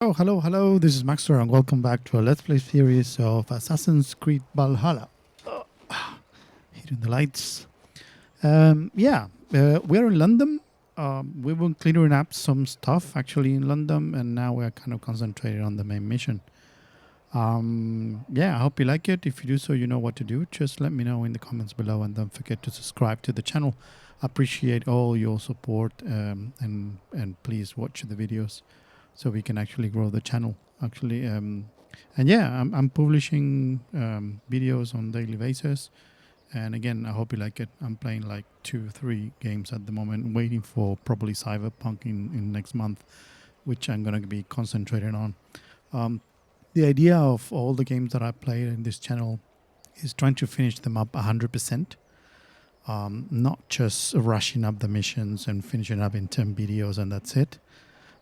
Oh, hello. This is Maxter, and welcome back to a Let's Play series of Assassin's Creed Valhalla. Hitting the lights. We're in London. We were clearing up some stuff actually in London, and now we're kind of concentrating on the main mission. I hope you like it. If you do so, you know what to do. Just let me know in the comments below, and don't forget to subscribe to the channel. Appreciate all your support, and please watch the videos so we can actually grow the channel. I'm publishing videos on daily basis. And again, I hope you like it. I'm playing like 2-3 games at the moment, waiting for probably Cyberpunk in next month, which I'm going to be concentrating on. The idea of all the games that I played in this channel is trying to finish them up 100%. Not just rushing up the missions and finishing up in 10 videos and that's it.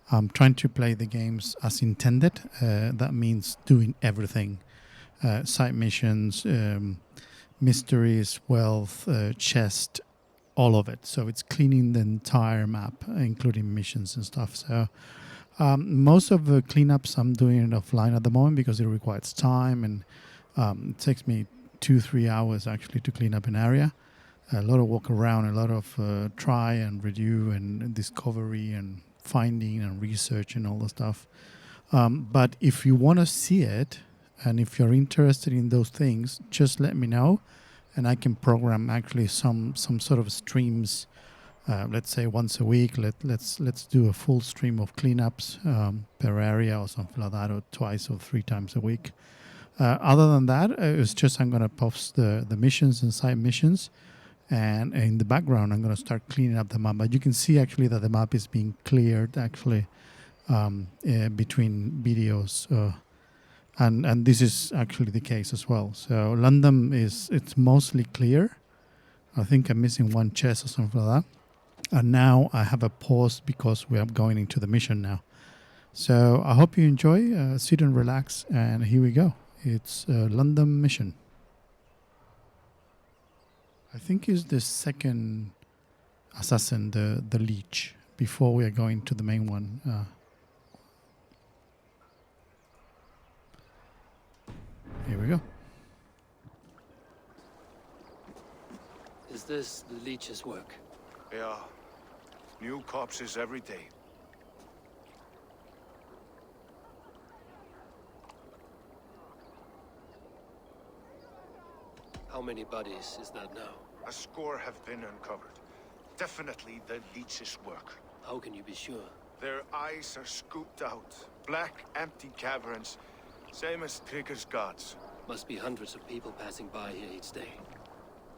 I'm trying to play the games as intended. That means doing everything. Side missions, mysteries, wealth, chest, all of it. So it's cleaning the entire map, including missions and stuff. So most of the cleanups I'm doing it offline at the moment because it requires time, and it takes me 2-3 hours actually to clean up an area. A lot of walk around, a lot of try and review and discovery and finding and research and all the stuff. But if you want to see it, and if you're interested in those things, just let me know, and I can program actually some sort of streams. Let's say once a week. Let's do a full stream of cleanups per area or something like that, or twice or 3 times a week. Other than that, it's just I'm gonna post the missions and side missions. And in the background, I'm going to start cleaning up the map. But you can see actually that the map is being cleared actually between videos. And this is actually the case as well. So London it's mostly clear. I think I'm missing one chest or something like that. And now I have a pause because we are going into the mission now. So I hope you enjoy. Sit and relax. And here we go. It's a London mission. I think is the second assassin, the leech, before we are going to the main one. Here we go. Is this the leech's work? Yeah. New corpses every day. How many bodies is that now? A score have been uncovered. Definitely the leech's work. How can you be sure? Their eyes are scooped out. Black, empty caverns. Same as Trigger's gods. Must be hundreds of people passing by here each day.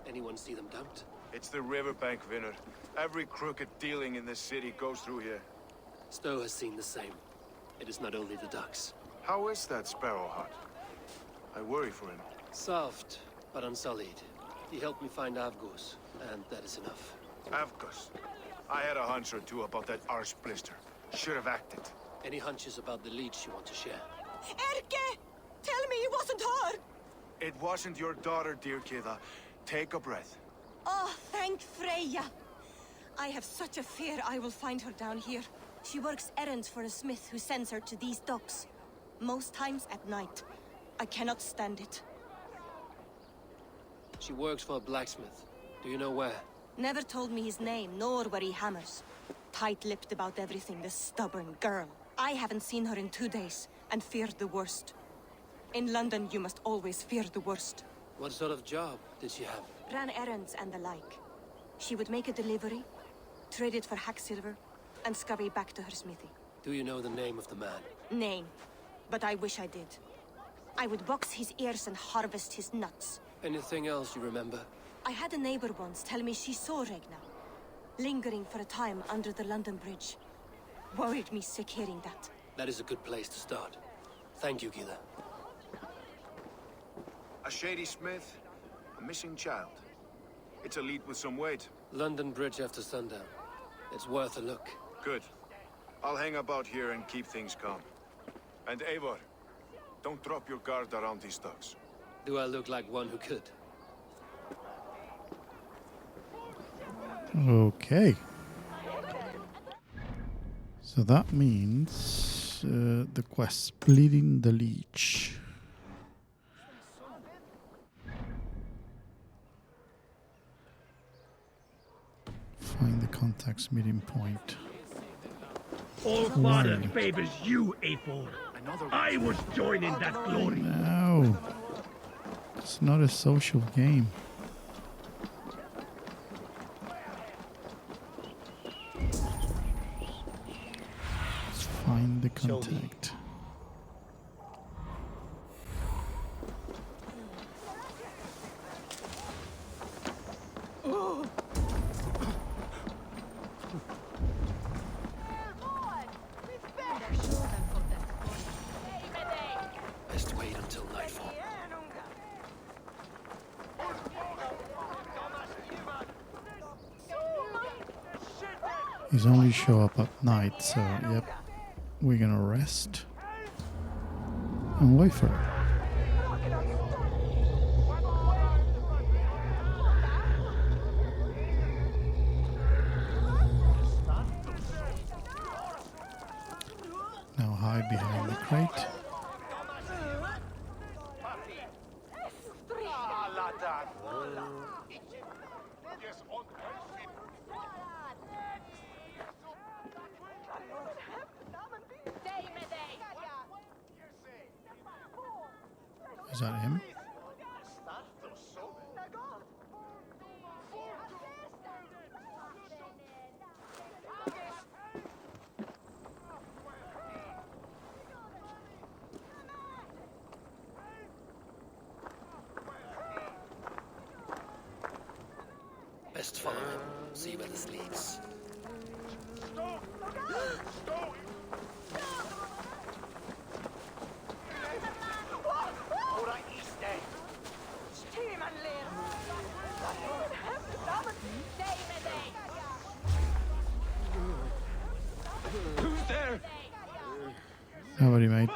Anyone see them dumped? It's the riverbank, Vinner. Every crooked dealing in this city goes through here. Stowe has seen the same. It is not only the ducks. How is that Sparrow Hut? I worry for him. Soft, but unsullied. He helped me find Avgos, and that is enough. Avgos. I had a hunch or two about that arse blister. Should have acted. Any hunches about the leech you want to share? Erke! Tell me it wasn't her! It wasn't your daughter, dear Kida. Take a breath. Oh, thank Freya. I have such a fear I will find her down here. She works errands for a smith who sends her to these docks. Most times at night. I cannot stand it. She works for a blacksmith. Do you know where? Never told me his name, nor where he hammers. Tight-lipped about everything, the stubborn girl. I haven't seen her in 2 days, and feared the worst. In London, you must always fear the worst. What sort of job did she have? Ran errands and the like. She would make a delivery, trade it for hack silver, and scurry back to her smithy. Do you know the name of the man? Name. But I wish I did. I would box his ears and harvest his nuts. Anything else you remember? I had a neighbor once tell me she saw Regna, lingering for a time under the London Bridge. Worried me sick hearing that. That is a good place to start. Thank you, Gila. A shady smith, a missing child. It's a lead with some weight. London Bridge after sundown. It's worth a look. Good. I'll hang about here and keep things calm. And Eivor, don't drop your guard around these docks. Do I look like one who could? Okay. So that means was the quest? Bleeding the Leech. Find the contact's meeting point. All father favors you, Eivor. I was joining that glory. No. It's not a social game. Let's find the contact. Best wait until nightfall. He's only show up at night, so yep, we're gonna rest and wait for it. Now hide behind the crate. Is that him? Best follow him. See where this leads. Who's there? Nobody, mate.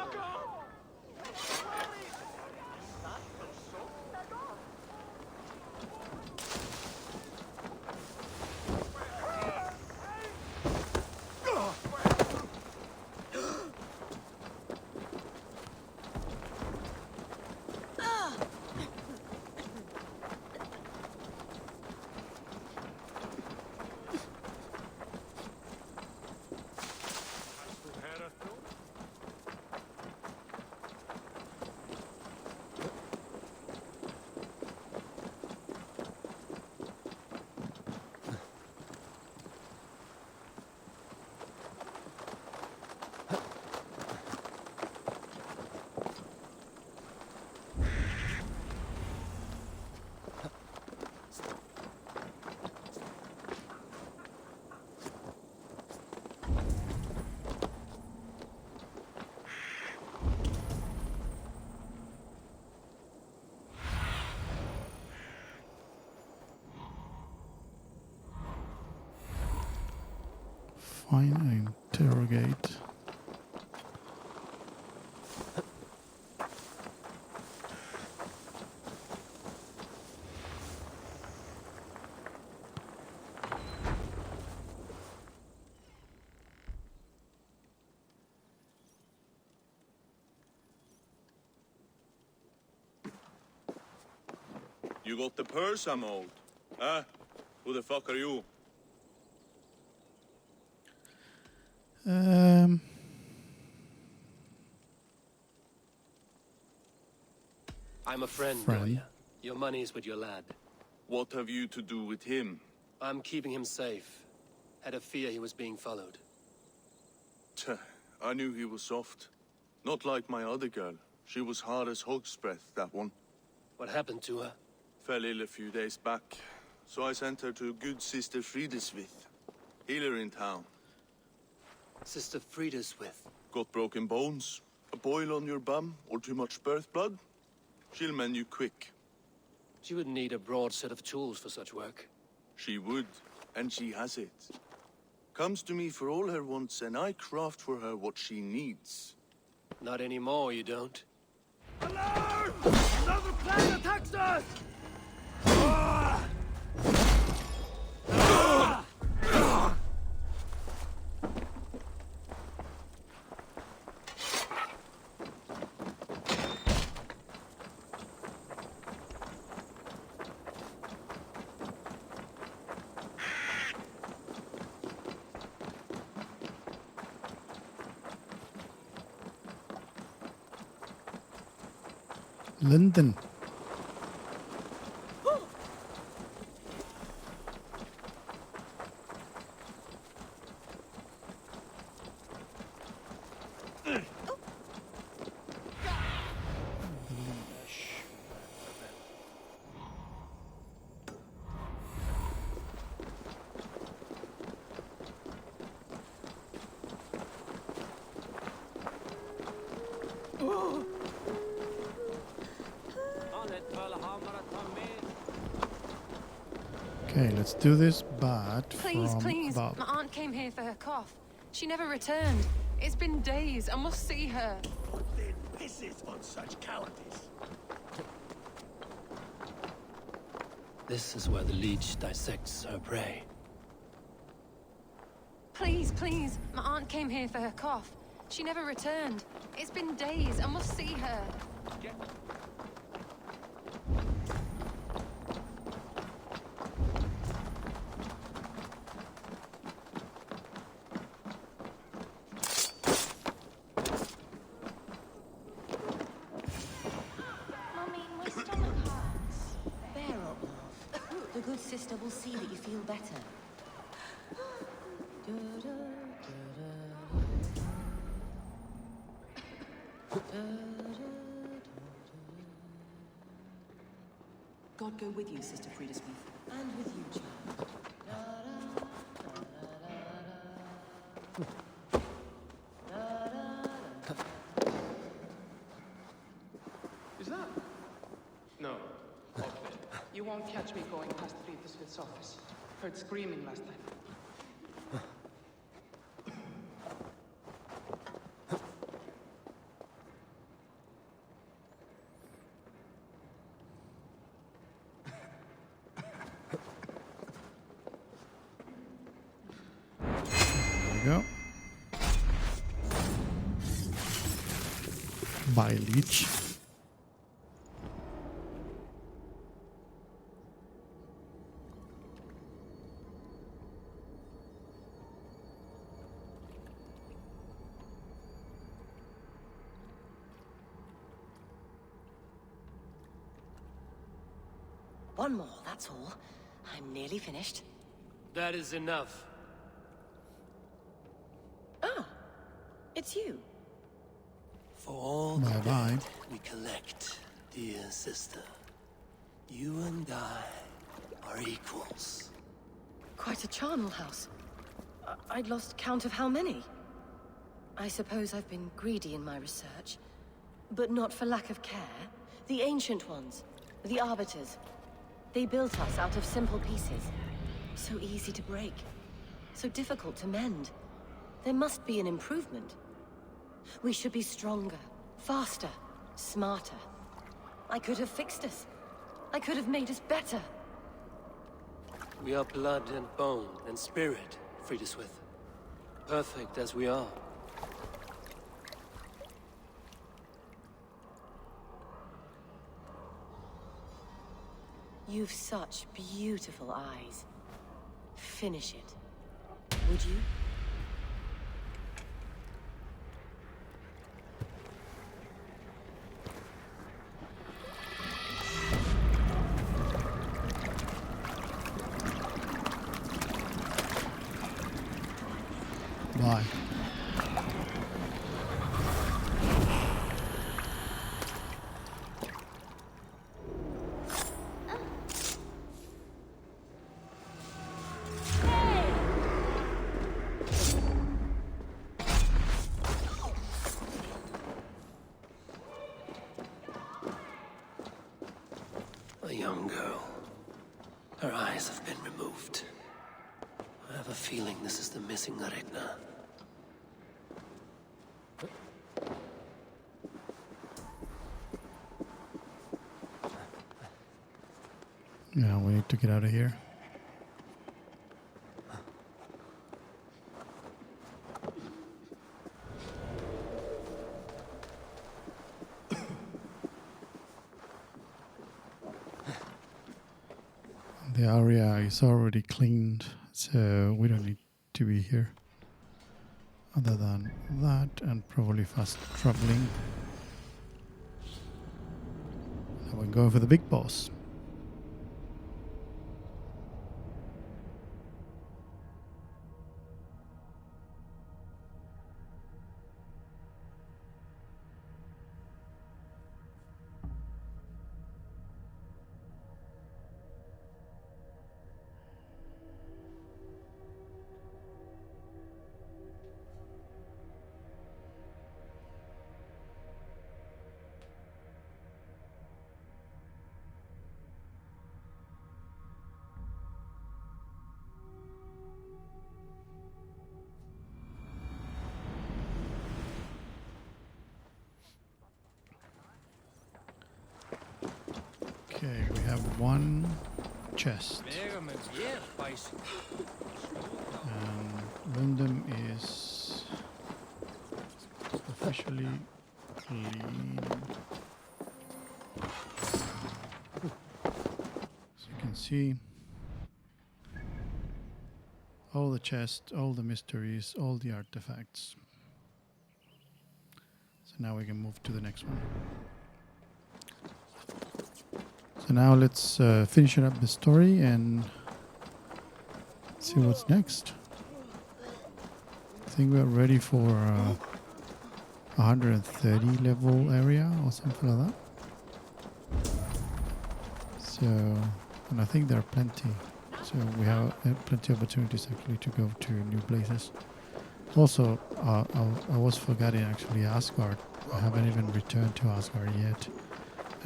Find and interrogate. You got the purse I'm owed. Huh? Who the fuck are you? I'm a friend, Friend. Goya. Your money's with your lad. What have you to do with him? I'm keeping him safe. Had a fear he was being followed. Tch, I knew he was soft. Not like my other girl. She was hard as hog's breath, that one. What happened to her? Fell ill a few days back. So I sent her to good Sister Friedeswith. Healer in town. Sister Frida's with. Got broken bones, a boil on your bum, or too much birth blood? She'll mend you quick. She would need a broad set of tools for such work. She would, and she has it. Comes to me for all her wants, and I craft for her what she needs. Not anymore, you don't. Alarm! Another clan attacks us! London. Okay, let's do this, but Please, from please. above. My aunt came here for her cough. She never returned. It's been days. I must see her. Then pisses on such cowardice. This is where the leech dissects her prey. Please, please. My aunt came here for her cough. She never returned. It's been days. I must see her. Mummy, my stomach hurts. Bear up, love. The good sister will see that you feel better. God go with you, Sister Frida Smith. And with you, child. Is that? No. Okay. You won't catch me going past Frida Smith's office. Heard screaming last time. There we go. By leech. One more, that's all. I'm nearly finished. That is enough. Ah, it's you. For all Bye the bye. dead we collect, dear sister, you and I are equals. Quite a charnel house. I'd lost count of how many. I suppose I've been greedy in my research, but not for lack of care. The ancient ones, the arbiters, they built us out of simple pieces. So easy to break, so difficult to mend. There must be an improvement. We should be stronger, faster, smarter. I could have fixed us. I could have made us better. We are blood and bone and spirit, Frida Smith. Perfect as we are. You've such beautiful eyes. Finish it. Would you? Bye. A young girl. Her eyes have been removed. I have a feeling this is the missing Aretna. Yeah, we need to get out of here. The area is already cleaned, so we don't need to be here. Other than that, and probably fast traveling. we're going for the big boss. Okay, we have one chest. And random is officially clean. As you can see, all the chests, all the mysteries, all the artifacts. So now we can move to the next one. So now let's finish up the story and see what's next. I think we're ready for 130 level area or something like that. So, and I think there are plenty. So we have plenty of opportunities actually to go to new places. Also, I was forgetting actually Asgard. I haven't even returned to Asgard yet.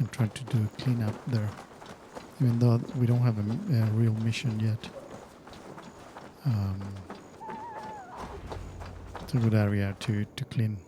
I'm trying to do a cleanup there, even though we don't have a real mission yet. It's a good area to clean.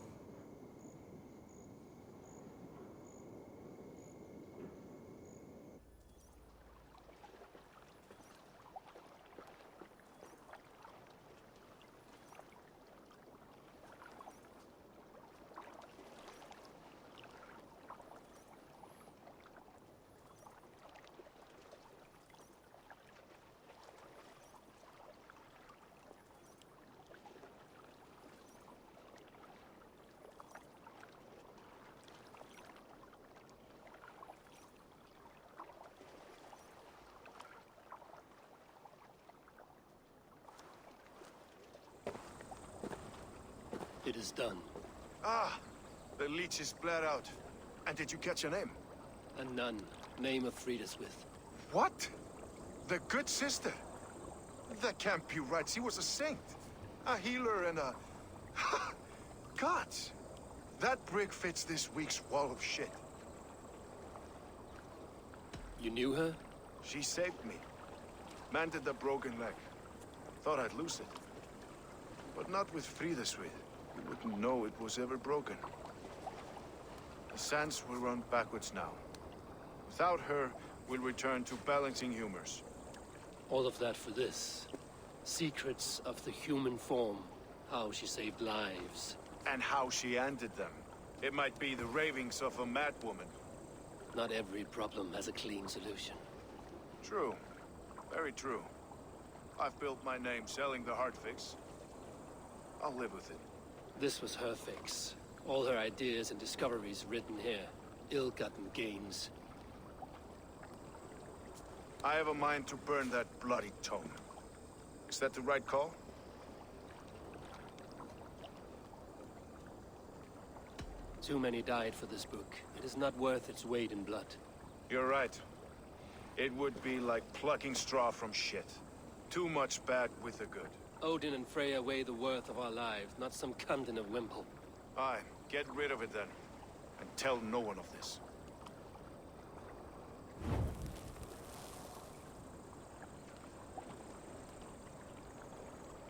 It is done. Ah, the leech is bled out. And did you catch her name? A nun, name of Friedaswith. What? The good sister? That can't be right. She was a saint. A healer and a... Gods! That brick fits this week's wall of shit. You knew her? She saved me. Mended the broken leg. Thought I'd lose it. But not with Friedaswith. You wouldn't know it was ever broken. The sands will run backwards now. Without her, we'll return to balancing humors. All of that for this. Secrets of the human form. How she saved lives. And how she ended them. It might be the ravings of a madwoman. Not every problem has a clean solution. True. Very true. I've built my name selling the heart fix. I'll live with it. This was her fix. All her ideas and discoveries written here. Ill-gotten gains. I have a mind to burn that bloody tome. Is that the right call? Too many died for this book. It is not worth its weight in blood. You're right. It would be like plucking straw from shit. Too much bad with the good. Odin and Freya weigh the worth of our lives, not some cunt in a wimple. Aye, get rid of it then. And tell no one of this.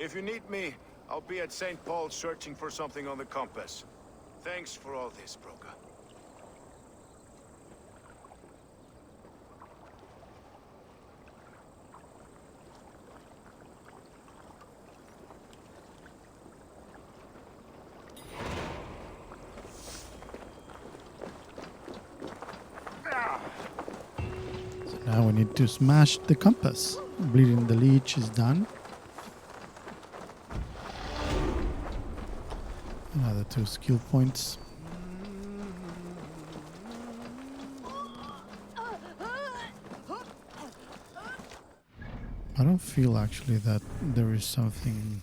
If you need me, I'll be at St. Paul's searching for something on the compass. Thanks for all this, Broca. So now we need to smash the compass. Bleeding the leech is done. Another 2 skill points. I don't feel actually that there is something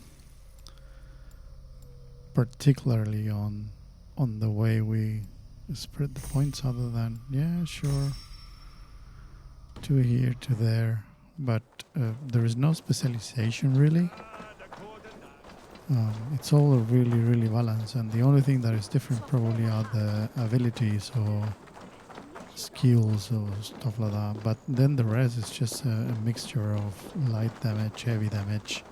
particularly on the way we spread the points, other than, yeah, sure, 2 here, 2 there, but there is no specialization really. It's all really, really balanced, and the only thing that is different probably are the abilities or skills or stuff like that, but then the rest is just a mixture of light damage, heavy damage,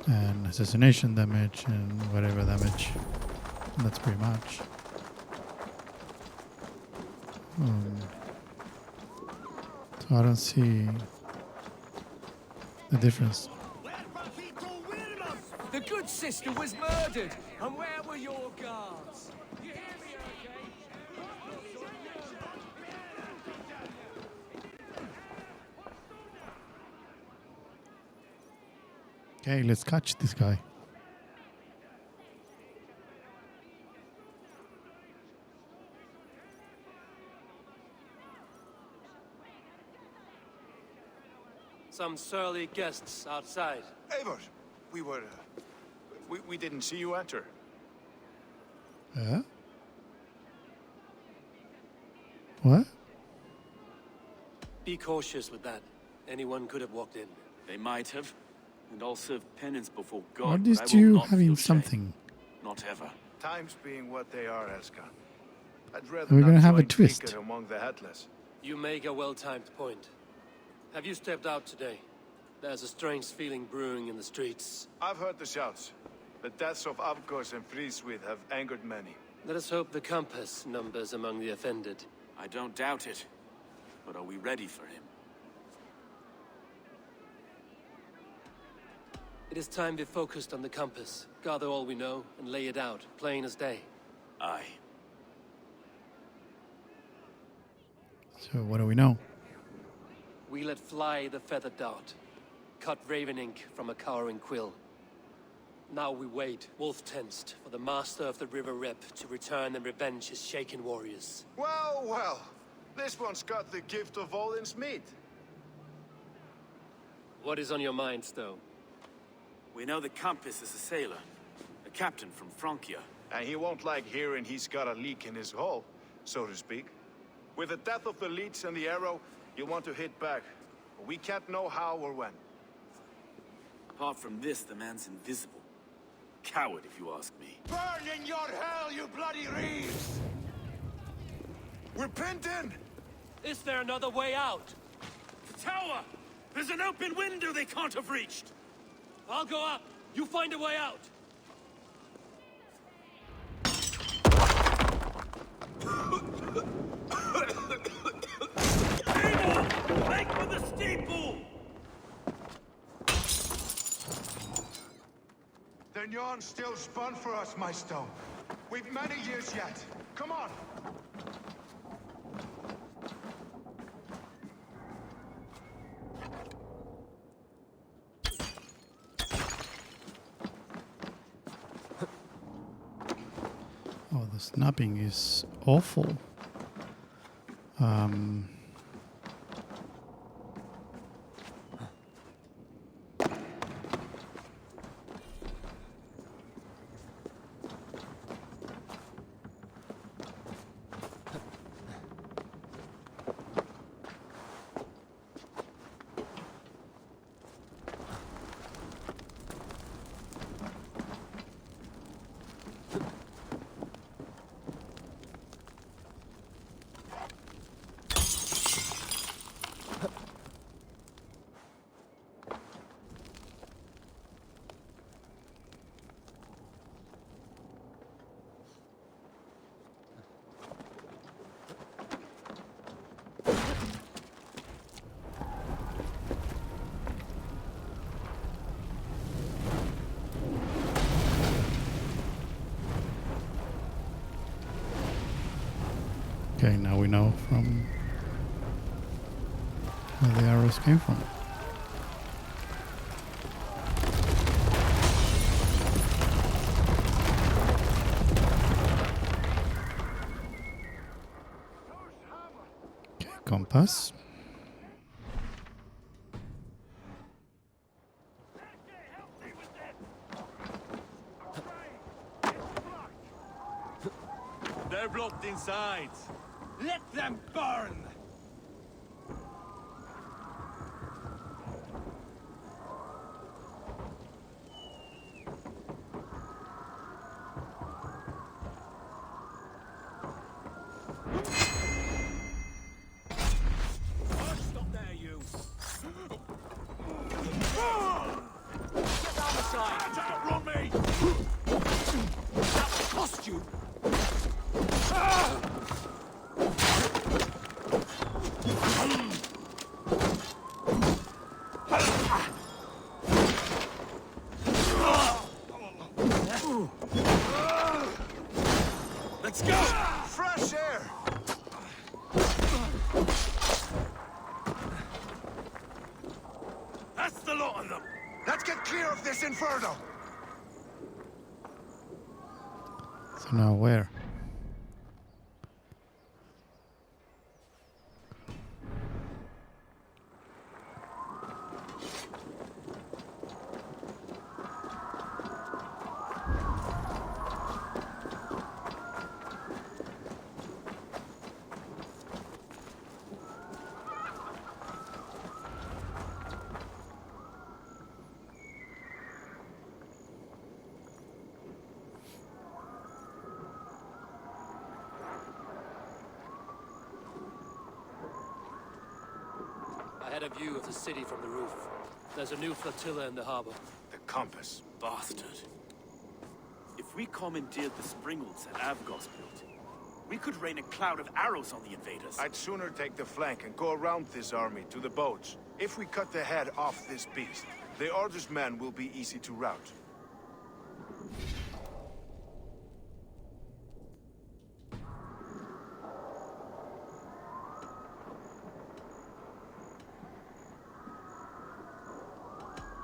and assassination damage, and whatever damage. And that's pretty much. So I don't see the difference. The good sister was murdered, and where were your guards? You hear me, Okay, let's catch this guy. Some surly guests outside. Eivor, we were... we didn't see you enter. Yeah? What? Be cautious with that. Anyone could have walked in. They might have, and I'll serve penance before God. Are but these I will two not having feel shame. something? Not ever. Times being what they are, Eskan. I'd rather We're not gonna have a join twist. Beacon among the headless. You make a well-timed point. Have you stepped out today? There's a strange feeling brewing in the streets. I've heard the shouts. The deaths of Avgos and Frieswith have angered many. Let us hope the compass numbers among the offended. I don't doubt it. But are we ready for him? It is time we focused on the compass, gather all we know, and lay it out, plain as day. Aye. So what do we know? We let fly the feathered dart, cut raven ink from a cowering quill. Now we wait, wolf-tensed, for the master of the River Rep to return and revenge his shaken warriors. Well, well. This one's got the gift of Odin's meat. What is on your mind, Stowe? We know the compass is a sailor. A captain from Francia. And he won't like hearing he's got a leak in his hull, so to speak. With the death of the leech and the arrow, you'll want to hit back. But we can't know how or when. Apart from this, the man's invisible. Coward, if you ask me. Burn in your hell, you bloody reeves! We're pinned in! Is there another way out? The tower! There's an open window they can't have reached! I'll go up. You find a way out. Eivor! Make for the steeple! The yarn's still spun for us, my stone. We've many years yet. Come on! Oh, the snapping is awful. Okay, now we know from where the arrows came from. Okay, compass. They're blocked inside. Let them burn! Stop there, you! Get down the side! Outrun me! That will cost you! Let's go! Fresh air! That's the lot of them! Let's get clear of this inferno! So now where? I had a view of the city from the roof. There's a new flotilla in the harbor. The compass. Bastard. If we commandeered the Springolds that Avgos built, we could rain a cloud of arrows on the invaders. I'd sooner take the flank and go around this army to the boats. If we cut the head off this beast, the Order's men will be easy to rout.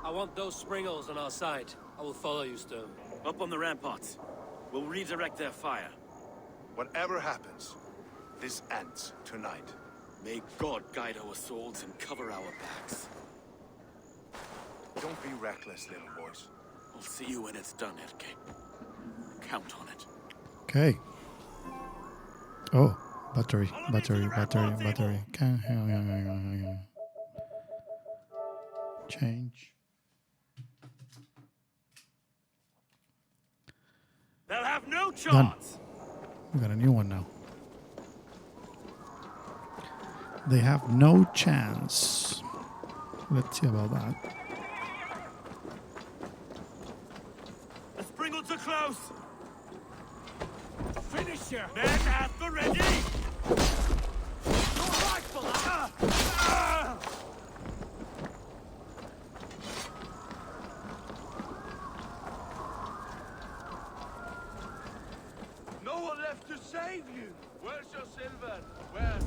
I want those Springolds on our side. I will follow you, Stone. Up on the ramparts. We'll redirect their fire. Whatever happens, this ends tonight. May God guide our swords and cover our backs. Don't be reckless, little boys. I'll see you when it's done, Erke. Count on it. Okay. Oh, battery. Change. They'll have no Done. chance! We got a new one now. They have no chance. Let's see about that. The Springolds are close! Finisher! Men at the ready! Your rifle! No one left to save you! Where's your silver? Where?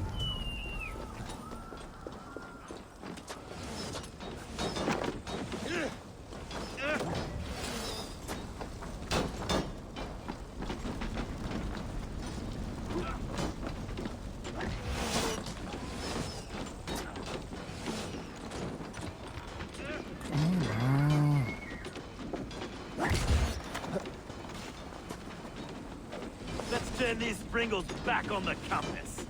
Let's turn these Springolds back on the compass.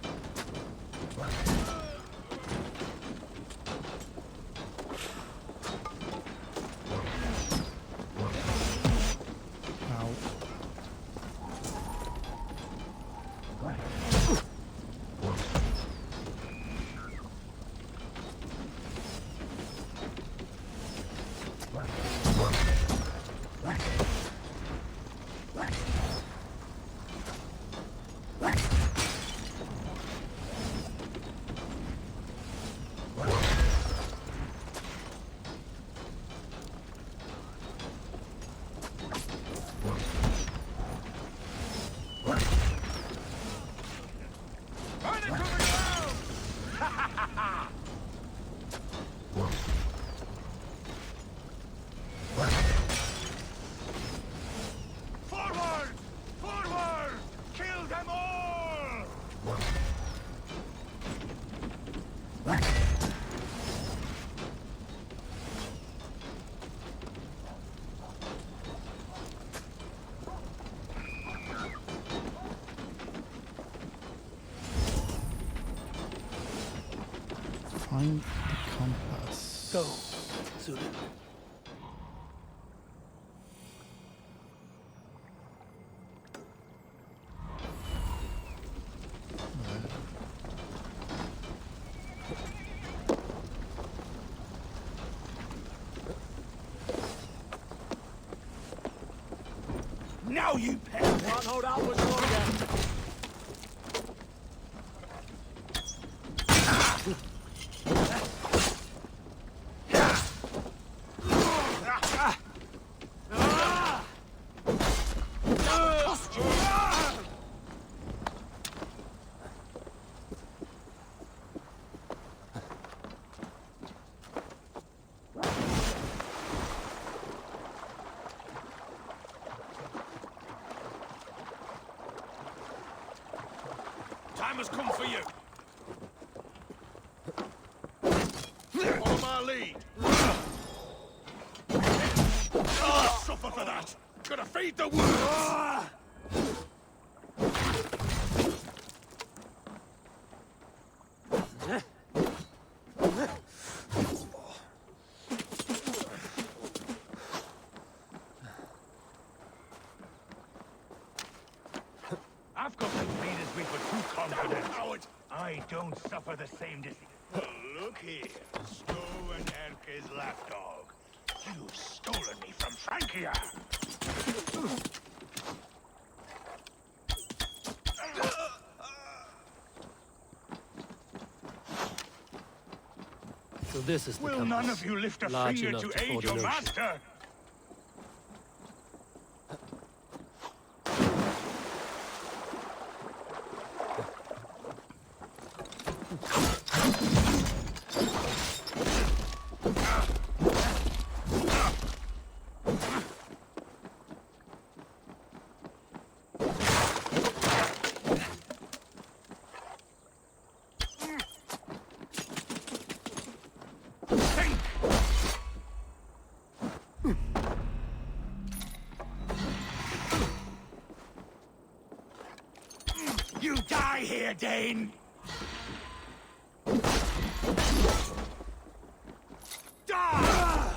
Ow. find the compass. Go, Zulu. Now you pet! Can't hold out much longer. Time has come for you. Follow my lead. Suffer for that. Gotta feed the wolves. I've got some leaders we were too confident. Coward. I don't suffer the same disease. Look here. Stow and Erke's lapdog. You've stolen me from Frankia. So this is the Will compass. none of you lift a Large finger enough to to aid ford your an ocean. master? You die here, Dane! Die!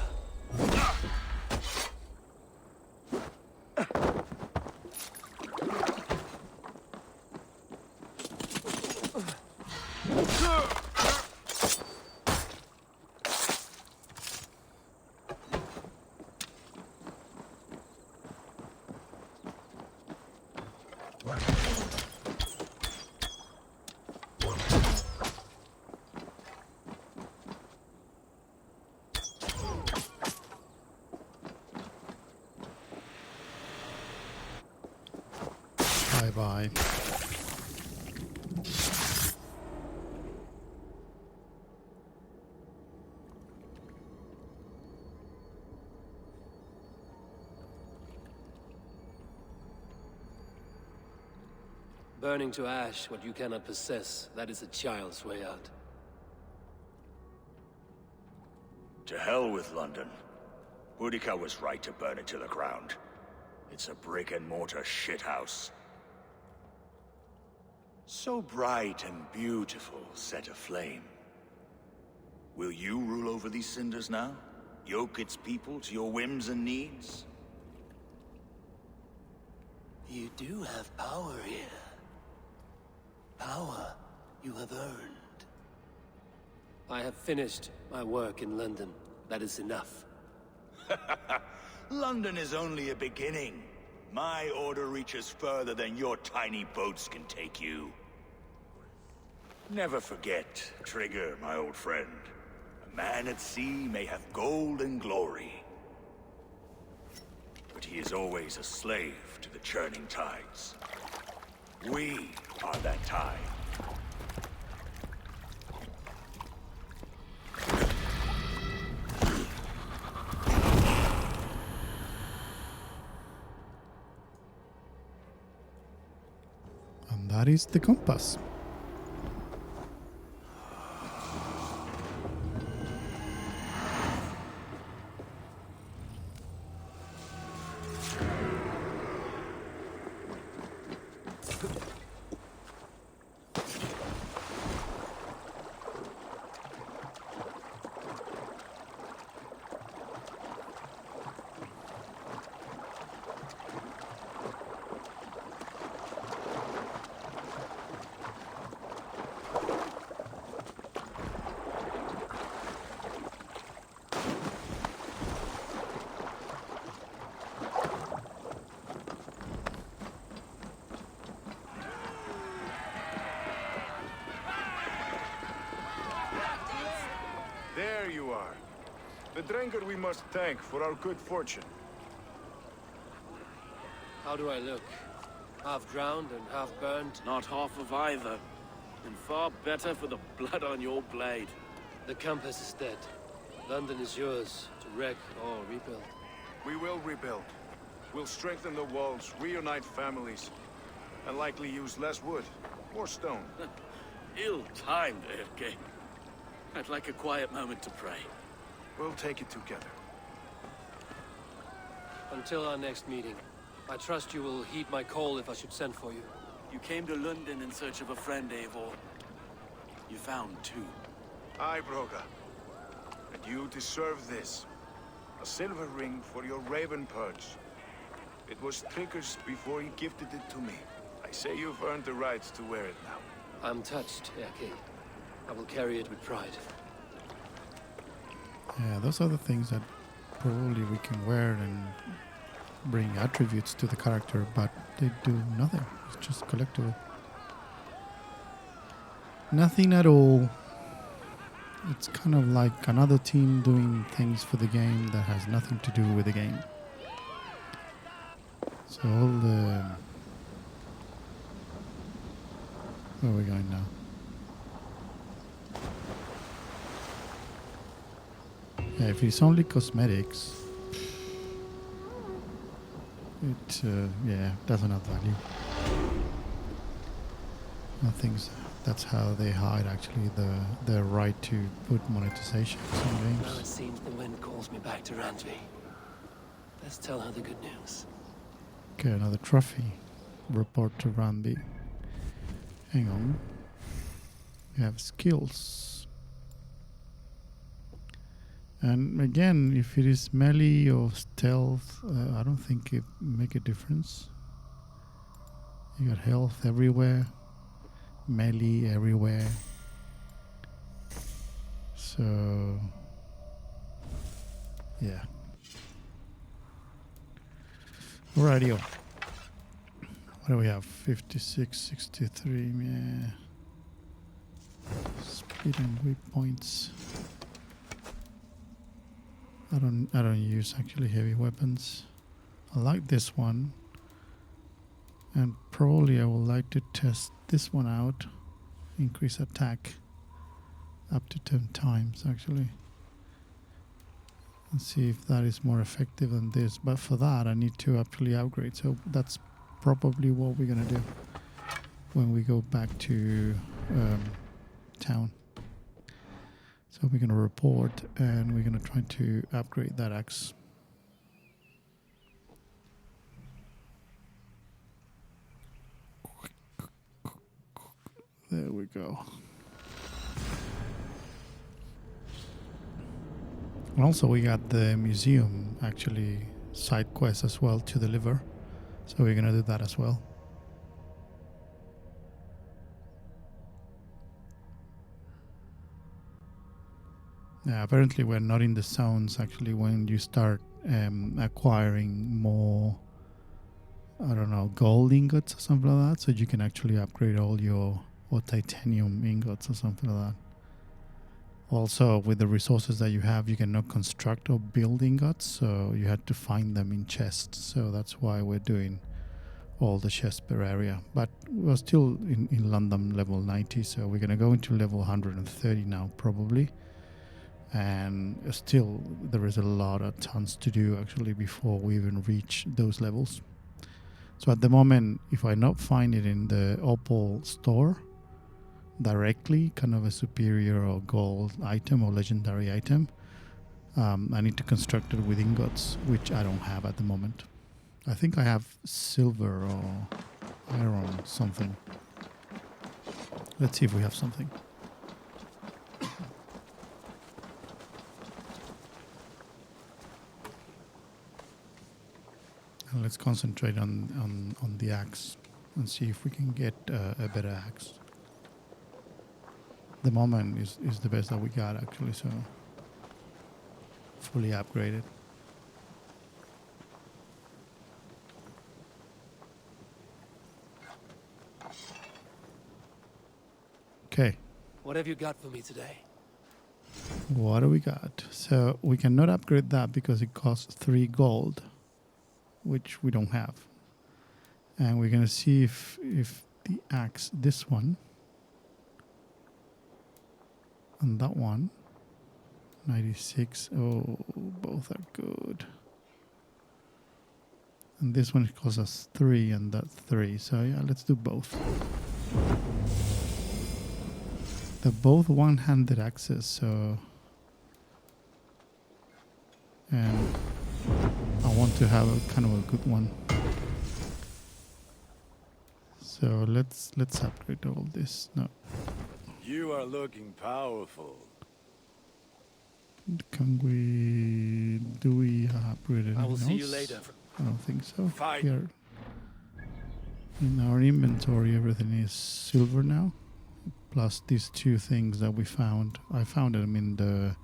Bye. Burning to ash what you cannot possess, that is a child's way out. To hell with London. Boudica was right to burn it to the ground. It's a brick-and-mortar shithouse. So bright and beautiful, set aflame. Will you rule over these cinders now? Yoke its people to your whims and needs? You do have power here. Power you have earned. I have finished my work in London. That is enough. London is only a beginning. My order reaches further than your tiny boats can take you. Never forget, Trigger, my old friend. A man at sea may have gold and glory, but he is always a slave to the churning tides. We are that tide. And that is the compass. The Drenker we must thank for our good fortune. How do I look? Half drowned and half burned? Not half of either. And far better for the blood on your blade. The compass is dead. London is yours, to wreck or rebuild. We will rebuild. We'll strengthen the walls, reunite families, and likely use less wood, more stone. Ill-timed, Erke. I'd like a quiet moment to pray. We'll take it together. Until our next meeting. I trust you will heed my call if I should send for you. You came to London in search of a friend, Eivor. You found two. Aye, Broga. And you deserve this. A silver ring for your raven perch. It was Trigger's before he gifted it to me. I say you've earned the right to wear it now. I'm touched, Erke. I will carry it with pride. Yeah, those are the things that probably we can wear and bring attributes to the character, but they do nothing. It's just collectible. Nothing at all. It's kind of like another team doing things for the game that has nothing to do with the game. So all the... Where are we going now? Yeah, if it's only cosmetics, it yeah, doesn't have value. I think that's how they hide actually the right to put monetization in some Now games. it seems the wind calls me back to Randvi. Let's tell her the good news. Okay, another trophy. Report to Ranby. Hang on. We have skills. And again, if it is melee or stealth, I don't think it make a difference. You got health everywhere, melee everywhere. So, yeah. Alrighty. What do we have? 56, 63, yeah. Speed and weak points. I don't use actually heavy weapons. I like this one. And probably I would like to test this one out. Increase attack up to 10 times actually. And see if that is more effective than this. But for that I need to actually upgrade. So that's probably what we're gonna do when we go back to town. So we're gonna report and we're gonna try to upgrade that axe. There we go. And also we got the museum actually side quest as well to deliver. So we're gonna do that as well. Yeah, apparently we're not in the zones actually when you start acquiring more, I don't know, gold ingots or something like that. So you can actually upgrade all your, or titanium ingots or something like that. Also, with the resources that you have, you cannot construct or build ingots, so you had to find them in chests. So that's why we're doing all the chests per area. But we're still in London level 90, so we're going to go into level 130 now, probably. And still, there is a lot of tons to do, actually, before we even reach those levels. So at the moment, if I not find it in the Opal store, directly, kind of a superior or gold item or legendary item, I need to construct it with ingots, which I don't have at the moment. I think I have silver or iron or something. Let's see if we have something. And let's concentrate on the axe and see if we can get a better axe. The moment is the best that we got actually, so fully upgraded. Okay. What have you got for me today? What do we got? So we cannot upgrade that because it costs 3 gold, which we don't have. And we're gonna see if the axe, this one, and that one, 96. Oh, both are good. And this one costs us 3 and that's 3. So yeah, let's do both. They're both one-handed axes, so... And I want to have a kind of a good one. So let's upgrade all this. No. You are looking powerful. Can we... Do we upgrade anything I will see you else? later. I don't think so. Fight. We are in our inventory, everything is silver now. Plus these 2 things that we found. I found them in the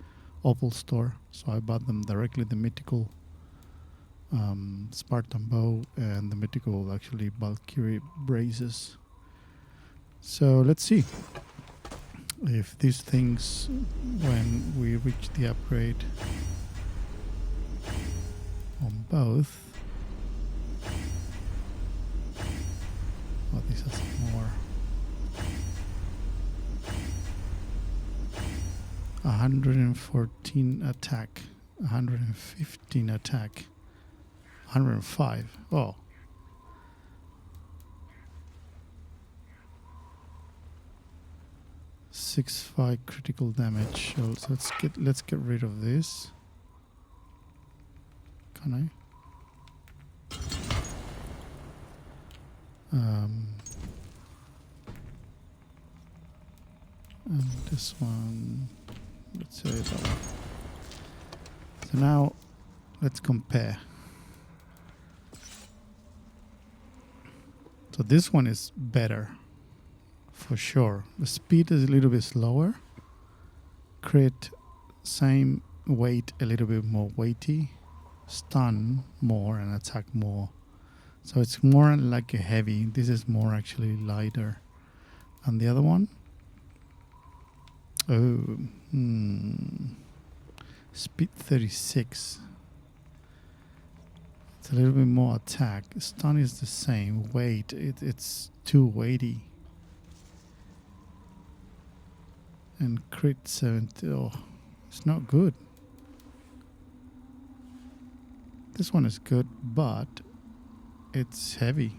Opal store, so I bought them directly, the mythical Spartan bow and the mythical actually Valkyrie braces. So let's see if these things, when we reach the upgrade on both. Oh, this has more. 114 attack, 115 attack, 105. Oh. Six 5 critical damage. So let's get rid of this. Can I? And this one, let's say that one. So now let's compare. So this one is better for sure. The speed is a little bit slower. Crit, same weight, a little bit more weighty. Stun more and attack more. So it's more like a heavy. This is more actually lighter. And the other one? Oh, speed 36. It's a little bit more attack. Stun is the same. Weight, it's too weighty. And crit 70. Oh, it's not good. This one is good, but it's heavy.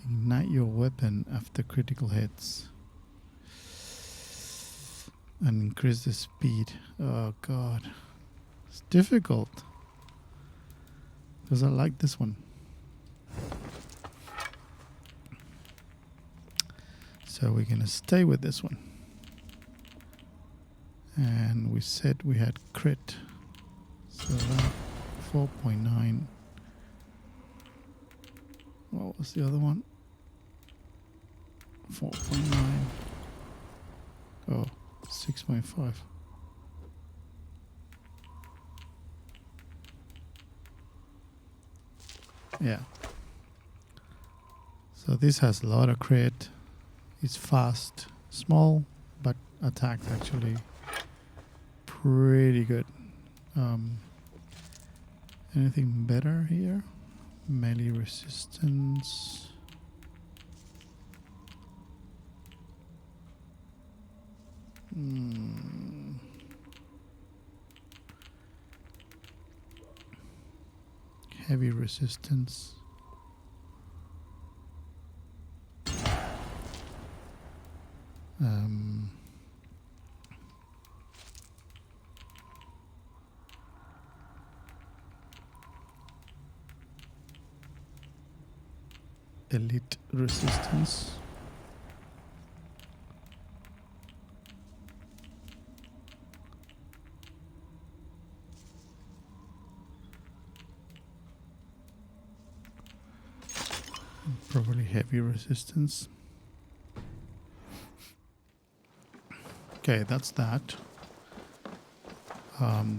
Ignite your weapon after critical hits. And increase the speed. Oh god. It's difficult. Because I like this one. So we're gonna stay with this one. And we said we had crit. So that 4.9. What was the other one? 4.9. Oh, 6.5. Yeah. So this has a lot of crit. It's fast, small, but attacks actually pretty good. Anything better here? Melee resistance. Heavy resistance. Elite resistance. Probably heavy resistance. Okay, that's that.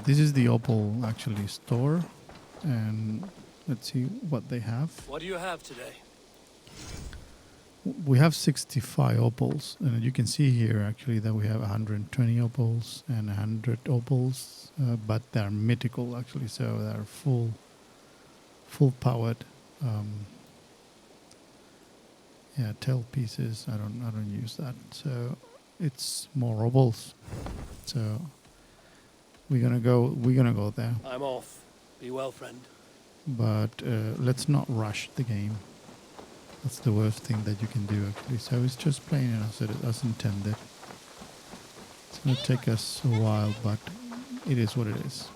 This is the Opal actually store, and let's see what they have. What do you have today? we have 65 opals, and you can see here actually that we have 120 opals and 100 opals, but they're mythical actually, so they're full powered. Yeah, tail pieces. I don't use that, so it's more opals. So we're gonna go there. I'm off. Be well, friend. But let's not rush the game. That's the worst thing that you can do actually. So it's just playing it as intended. It's gonna take us a while, but it is what it is.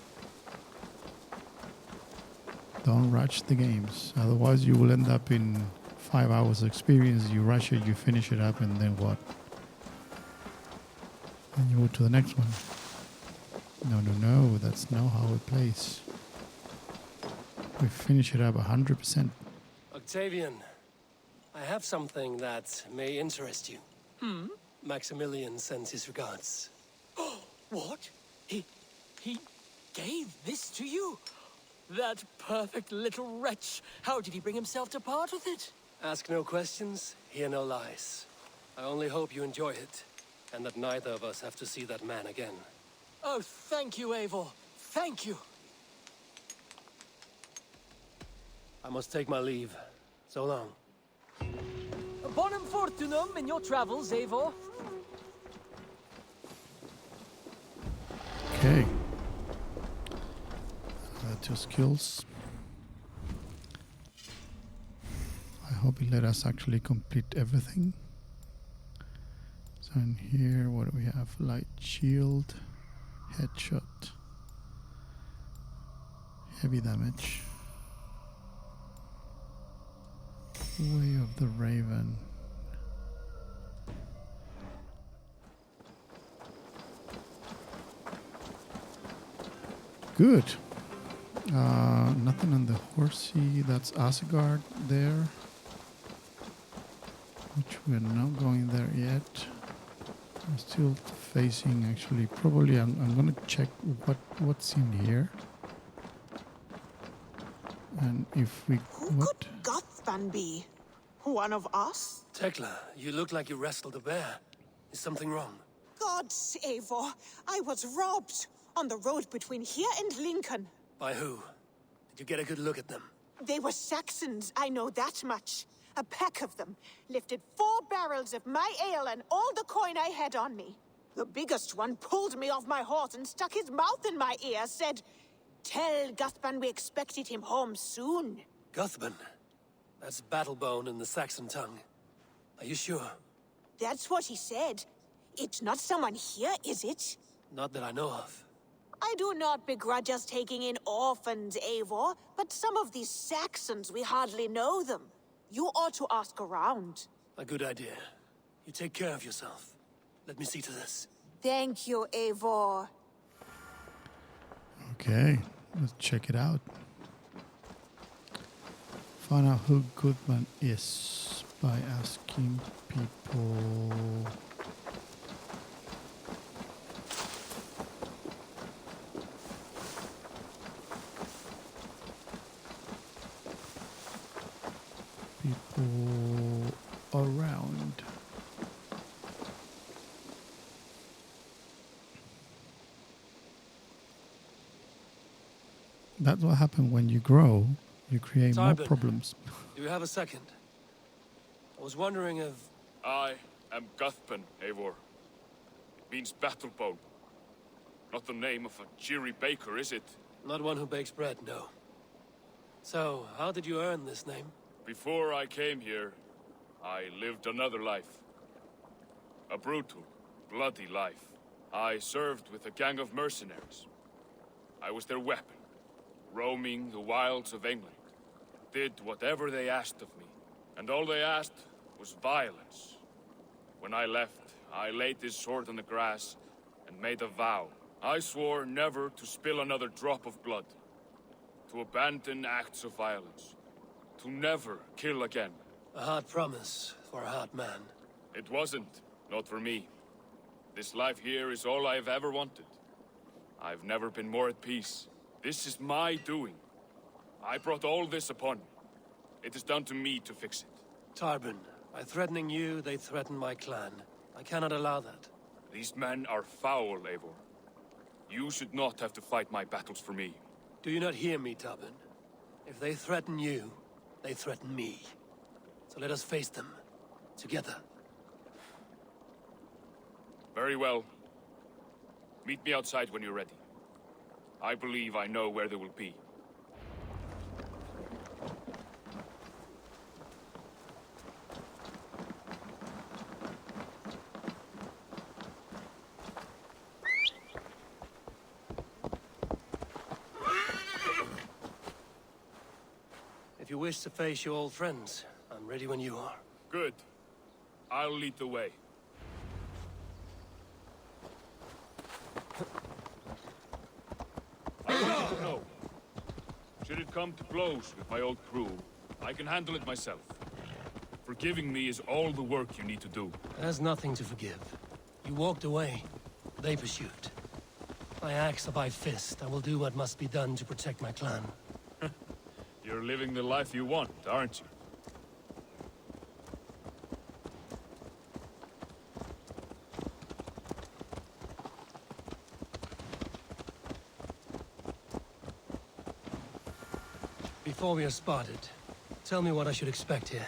Don't rush the games, otherwise you will end up in 5 hours experience. You rush it, you finish it up, and then what? And you move to the next one. No, that's not how it plays. We finish it up 100%. Octavian, I have something that may interest you. Maximilian sends his regards. What? He gave this to you? That perfect little wretch. How did he bring himself to part with it? Ask no questions, hear no lies. I only hope you enjoy it, and that neither of us have to see that man again. Oh, thank you, Eivor. Thank you. I must take my leave. So long. Bonum fortunum in your travels, Eivor. Okay. That's your skills. I hope it let us actually complete everything. So in here, what do we have? Light shield, headshot, heavy damage, way of the raven. Good. Nothing on the horsey. That's Asgard there, which we're not going there yet. I'm still facing, actually. Probably I'm gonna check what's in here, and if we Who could Guthban be? One of us? Tekla, you look like you wrestled a bear. Is something wrong? Gods, Eivor, I was robbed on the road between here and Lincoln. By who? Did you get a good look at them? They were Saxons, I know that much. A pack of them lifted 4 barrels of my ale and all the coin I had on me. The biggest one pulled me off my horse and stuck his mouth in my ear, said, "Tell Guthban we expected him home soon." Guthban? That's Battlebone in the Saxon tongue. Are you sure? That's what he said. It's not someone here, is it? Not that I know of. I do not begrudge us taking in orphans, Eivor, but some of these Saxons, we hardly know them. You ought to ask around. A good idea. You take care of yourself. Let me see to this. Thank you, Eivor. Okay, let's check it out. Find out who Goodman is by asking people. People around. That's what happens when you grow. You create more Tarbin, problems. Do you have a second? I was wondering if... I am Guthban, Eivor. It means battlebone. Not the name of a cheery baker, is it? Not one who bakes bread, no. So, how did you earn this name? Before I came here, I lived another life. A brutal, bloody life. I served with a gang of mercenaries. I was their weapon, roaming the wilds of England. Did whatever they asked of me, and all they asked was violence. When I left, I laid this sword on the grass and made a vow. I swore never to spill another drop of blood, to abandon acts of violence, to never kill again. A hard promise for a hard man. It wasn't, not for me. This life here is all I've ever wanted. I've never been more at peace. This is my doing. I brought all this upon me. It is down to me to fix it. Tarbin, By threatening you, they threaten my clan. I cannot allow that. These men are foul, Eivor. You should not have to fight my battles for me. Do you not hear me, Tubman? If they threaten you, they threaten me. So let us face them. Together. Very well. Meet me outside when you're ready. I believe I know where they will be. If you wish to face your old friends, I'm ready when you are. Good. I'll lead the way. I want you to know. Should it come to blows with my old crew, I can handle it myself. Forgiving me is all the work you need to do. There's nothing to forgive. You walked away. They pursued. By axe or by fist, I will do what must be done to protect my clan. You're living the life you want, aren't you? Before we are spotted, tell me what I should expect here.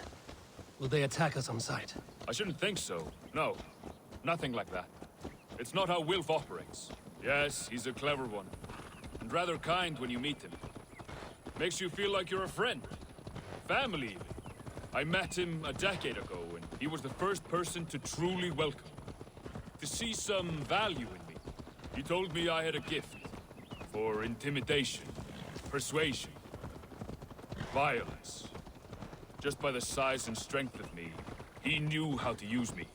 Will they attack us on sight? I shouldn't think so. No. Nothing like that. It's not how Wilf operates. Yes, he's a clever one. And rather kind when you meet him. Makes you feel like you're a friend. Family, even. I met him a decade ago, and he was the first person to truly welcome. To see some value in me. He told me I had a gift. For intimidation, persuasion, violence. Just by the size and strength of me, he knew how to use me.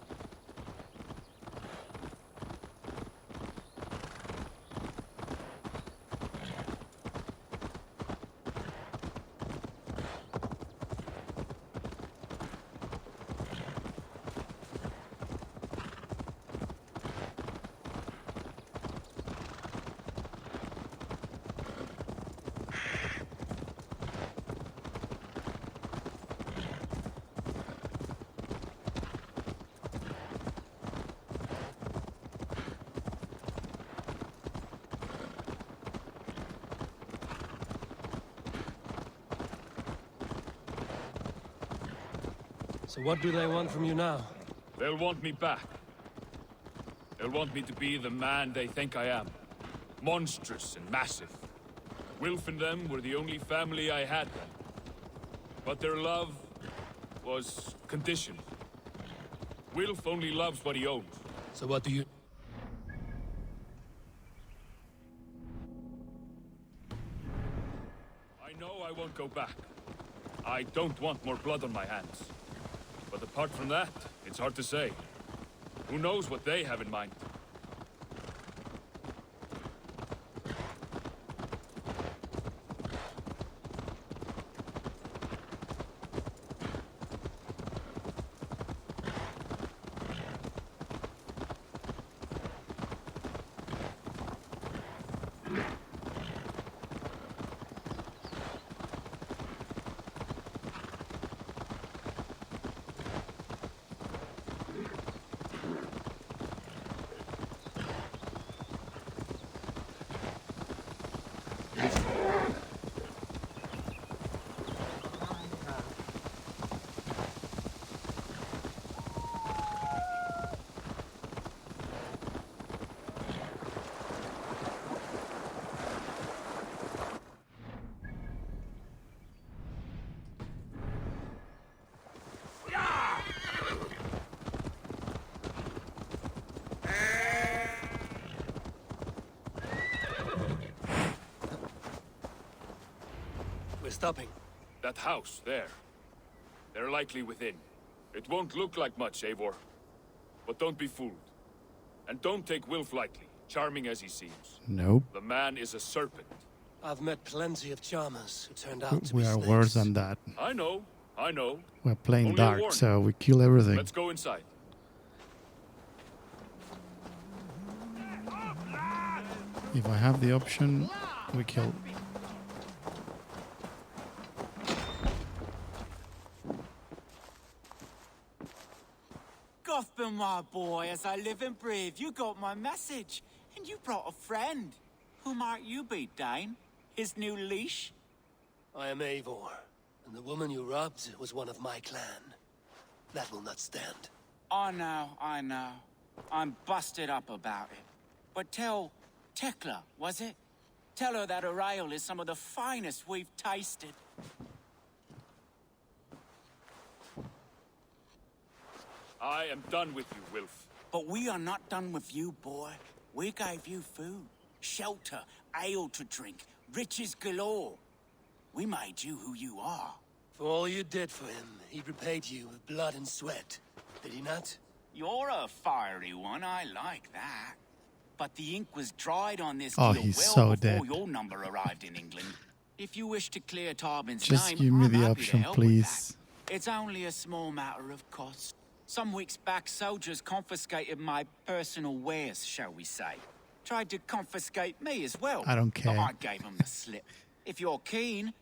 So what do they want from you now? They'll want me back. They'll want me to be the man they think I am. Monstrous and massive. Wilf and them were the only family I had then. But their love was conditioned. Wilf only loves what he owns. So what do you... I know I won't go back. I don't want more blood on my hands. But apart from that, it's hard to say. Who knows what they have in mind? We're stopping. That house, there. They're likely within. It won't look like much, Eivor. But don't be fooled. And don't take Wilf lightly, charming as he seems. Nope. The man is a serpent. I've met plenty of charmers who turned out to We be are snakes. worse than that. I know. We're playing Only a dark, warning. so we kill everything. Let's go inside. If I have the option, we kill. Gotham, my boy, as I live and breathe, you got my message. And you brought a friend. Who might you be, Dane? His new leash? I am Eivor, and the woman you robbed was one of my clan. That will not stand. I know. I'm busted up about it. But tell Tekla, was it? Tell her that her ale is some of the finest we've tasted. I am done with you, Wilf. But we are not done with you, boy. We gave you food, shelter, ale to drink, riches galore. We made you who you are. For all you did for him, he repaid you with blood and sweat. Did he not? You're a fiery one, I like that. But the ink was dried on this Oh, deal he's well so before dead. your number arrived in England. If you wish to clear Tarbin's Just name, give me I'm the happy option, to help with please. that. It's only a small matter of cost. Some weeks back, soldiers confiscated my personal wares, shall we say. Tried to confiscate me as well. I don't care. But I gave them the slip. If you're keen,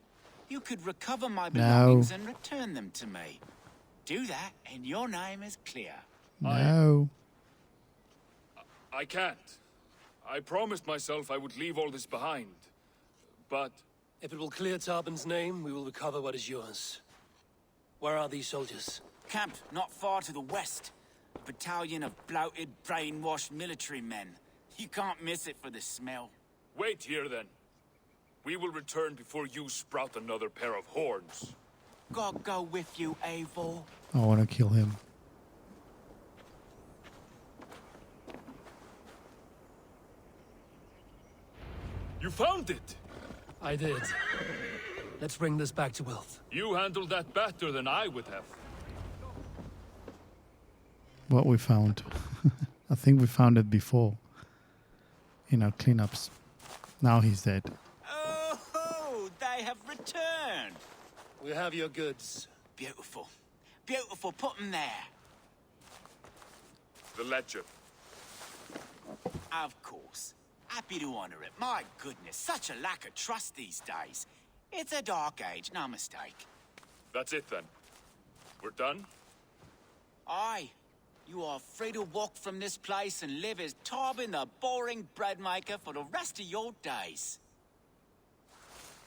you could recover my belongings and return them to me. Do that, and your name is clear. No. I can't. I promised myself I would leave all this behind. But... If it will clear Tarbin's name, we will recover what is yours. Where are these soldiers? Camped not far to the west. A battalion of bloated, brainwashed military men. You can't miss it for the smell. Wait here, then. We will return before you sprout another pair of horns. God go with you, Eivor. I want to kill him. You found it! I did. Let's bring this back to Wilf. You handled that better than I would have. What we found. I think we found it before. In our cleanups. Now he's dead. Oh, they have returned. We have your goods. Beautiful. Beautiful, put them there. The ledger. Of course. Happy to honor it. My goodness, such a lack of trust these days. It's a dark age, no mistake. That's it then. We're done? Aye. You are free to walk from this place and live as Tarbin the boring bread maker for the rest of your days.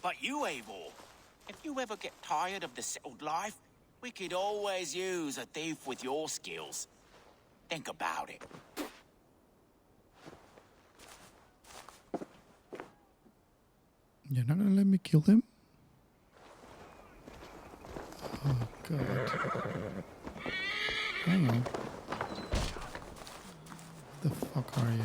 But you, Eivor, if you ever get tired of the settled life, we could always use a thief with your skills. Think about it. You're not gonna let me kill him? Oh god. Hang on. The fuck are you?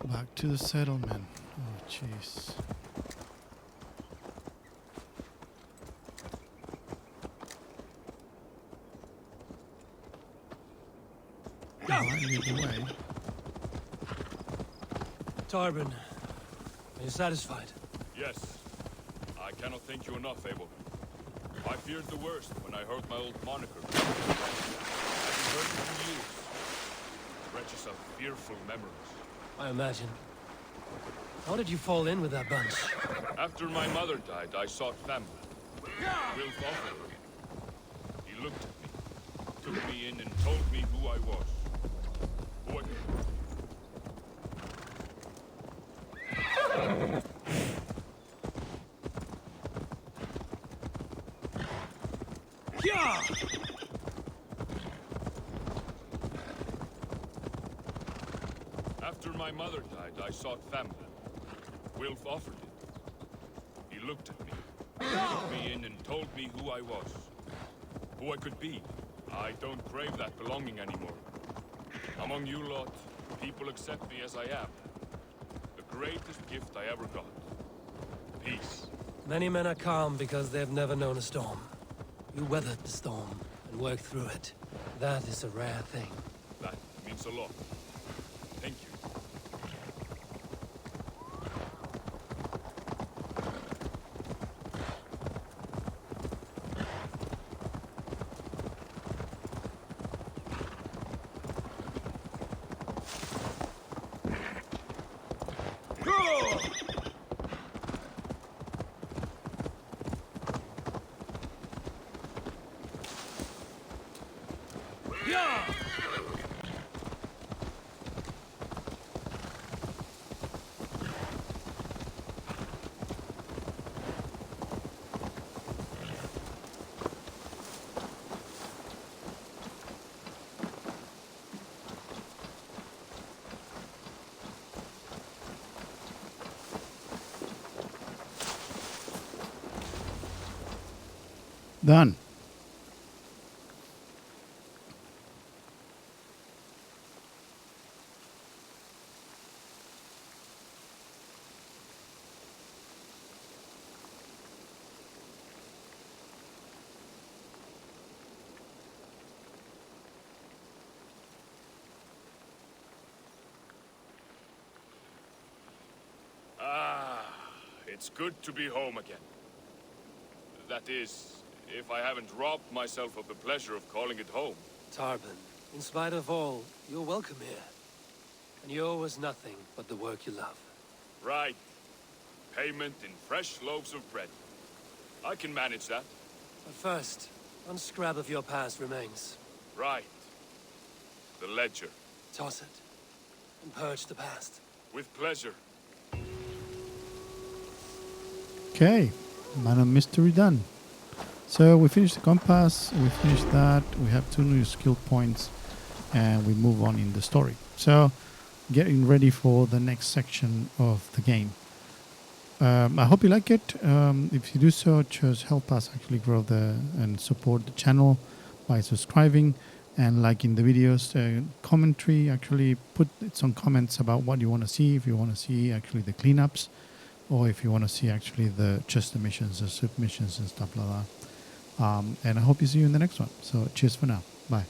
Back to the settlement. Oh jeez. Away. Tarbin, are you satisfied? Yes. I cannot thank you enough, Eivor. I feared the worst when I heard my old moniker. I haven't heard it in years. Wretches of fearful memories. I imagine. How did you fall in with that bunch? After my mother died, I sought family. Wilf offered me. He looked at me, took me in, and told me who I was. Who I could be. After my mother died, I sought family. Wilf offered it. He looked at me, took me in, and told me who I was. Who I could be. I don't crave that belonging anymore. Among you lot, people accept me as I am. The greatest gift I ever got. Peace. Many men are calm because they've never known a storm. You weathered the storm and worked through it. That is a rare thing. That means a lot. Thank you. Done. It's good to be home again. That is, if I haven't robbed myself of the pleasure of calling it home. Tarban, in spite of all, you're welcome here. And you owe us nothing but the work you love. Right. Payment in fresh loaves of bread. I can manage that. But first, unscrap of your past remains. Right. The ledger. Toss it. And purge the past. With pleasure. Okay, Man of Mystery done. So we finished the compass, we finished that, we have 2 new skill points, and we move on in the story. So, getting ready for the next section of the game. I hope you like it. If you do so, just help us actually grow and support the channel by subscribing and liking the videos. Commentary, actually put some comments about what you want to see, if you want to see actually the cleanups, or if you want to see actually just the missions, the submissions and stuff like that. And I hope you see you in the next one. So cheers for now. Bye.